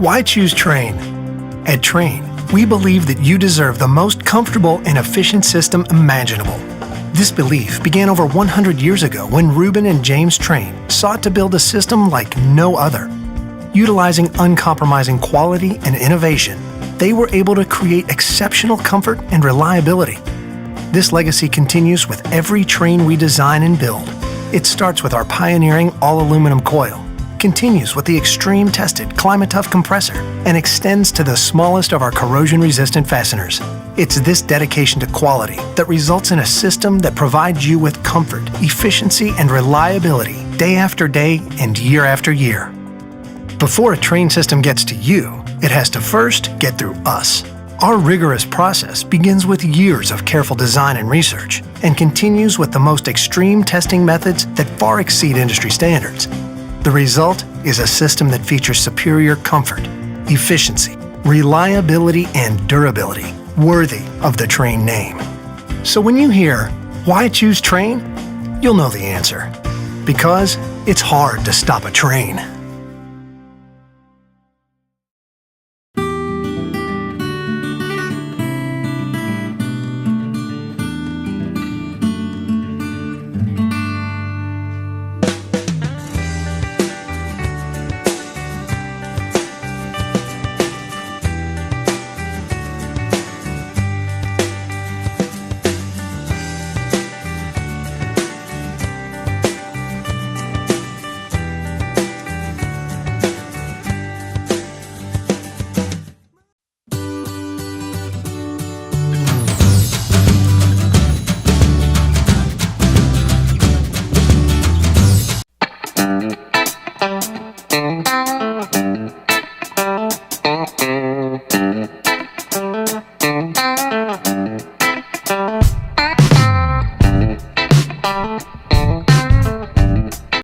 Why choose Trane? At Trane, we believe that you deserve the most comfortable and efficient system imaginable. This belief began over 100 years ago when Reuben and James Trane sought to build a system like no other. Utilizing uncompromising quality and innovation, they were able to create exceptional comfort and reliability. This legacy continues with every Trane we design and build. It starts with our pioneering all-aluminum coil, continues with the extreme-tested Climate-Tough compressor, and extends to the smallest of our corrosion-resistant fasteners. It's this dedication to quality that results in a system that provides you with comfort, efficiency, and reliability day after day and year after year. Before a Trane system gets to you, it has to first get through us. Our rigorous process begins with years of careful design and research and continues with the most extreme testing methods that far exceed industry standards. The result is a system that features superior comfort, efficiency, reliability, and durability, worthy of the Trane name. So when you hear, "Why choose Trane?" you'll know the answer. Because it's hard to stop a Trane.